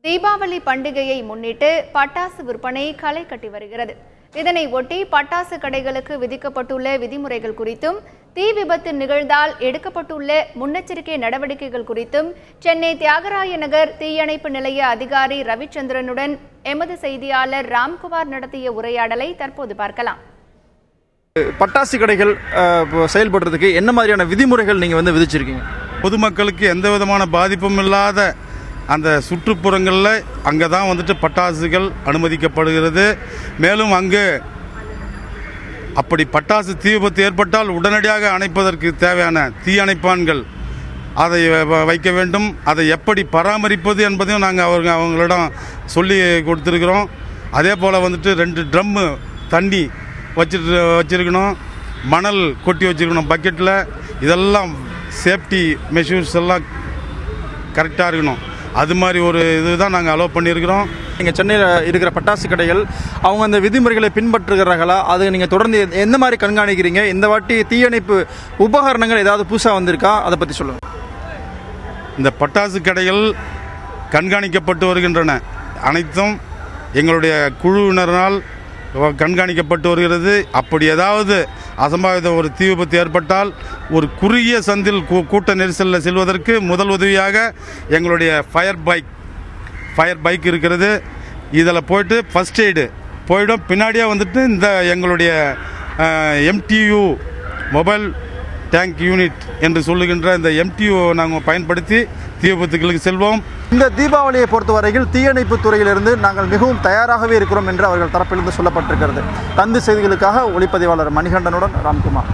தீபாவளி பண்டிகையை முன்னிட்டு பட்டாசு விற்பனை களை கட்டி வருகிறது. இதனை ஒட்டி பட்டாசு கடைகளுக்கு விதிக்கப்பட்டுள்ள விதிமுறைகள் குறித்தும் தீ விபத்து நிகழ்ந்தால் எடுக்கப்பட்டுள்ள முன்னெச்சரிக்கை நடவடிக்கைகள் குறித்தும் சென்னை தியாகராய நகர் தீயணைப்பு நிலைய அதிகாரி ரவிச்சந்திரனுடன் எமது செய்தியாளர் ராம்குமார் நடத்திய உரையாடலை தற்போது பார்க்கலாம். பட்டாசு கடைகள் செயல்படுறதுக்கு என்ன மாதிரியான விதிமுறைகள் நீங்க விதிச்சிருக்கீங்க? பொதுமக்களுக்கு எந்த விதமான பாதிப்பும் இல்லாத அந்த சுற்றுப்புறங்களில் அங்கே தான் பட்டாசுகள் அனுமதிக்கப்படுகிறது. மேலும் அங்கு அப்படி பட்டாசு தீ விபத்து ஏற்பட்டால் உடனடியாக அணைப்பதற்கு தேவையான தீ அணைப்பான்கள் அதை வைக்க வேண்டும். அதை எப்படி பராமரிப்பது என்பதையும் நாங்கள் அவங்களிடம் சொல்லி கொடுத்துருக்குறோம். அதே போல் 2 ட்ரம்மு தண்ணி வச்சிருக்கணும், மணல் கொட்டி வச்சுருக்கணும் பக்கெட்டில். இதெல்லாம் சேஃப்டி மெஷூர்ஸ் எல்லாம் கரெக்டாக இருக்கணும். அது மாதிரி ஒரு இதுதான் நாங்கள் அலோவ் பண்ணியிருக்கிறோம். நீங்கள் சென்னையில் இருக்கிற பட்டாசு கடைகள் அவங்க அந்த விதிமுறைகளை பின்பற்றுகிறார்களா? அது நீங்கள் தொடர்ந்து எந்த மாதிரி கண்காணிக்கிறீங்க? இந்த வாட்டி தீயணைப்பு உபகரணங்கள் ஏதாவது புதுசாக வந்திருக்கா? அதை பற்றி சொல்லுங்கள். இந்த பட்டாசு கடைகள் கண்காணிக்கப்பட்டு வருகின்றன. அனைத்தும் எங்களுடைய குழுவினரால் கண்காணிக்கப்பட்டு வருகிறது. அப்படி ஏதாவது அசம்பாவித ஒரு தீ விபத்து ஏற்பட்டால் ஒரு குறுகிய சந்தில் கூட்ட நெரிசலில் செல்வதற்கு முதல் உதவியாக எங்களுடைய ஃபயர் பைக் இருக்கிறது. இதில் போய்ட்டு ஃபஸ்ட் எய்டு போயிடும். பின்னாடியே இந்த எங்களுடைய MTU மொபைல் டேங்க் யூனிட் என்று சொல்லுகின்ற இந்த MTU நாங்கள் பயன்படுத்தி தீ விபத்துகளுக்கு செல்வோம். இந்த தீபாவளியை பொறுத்தவரையில் தீயணைப்பு துறையிலிருந்து நாங்கள் மிகவும் தயாராகவே இருக்கிறோம் என்று அவர்கள் தரப்பிலிருந்து சொல்லப்பட்டிருக்கிறது. தந்து செய்திகளுக்காக ஒளிப்பதிவாளர் மணிகண்டனுடன் ராம்குமார்.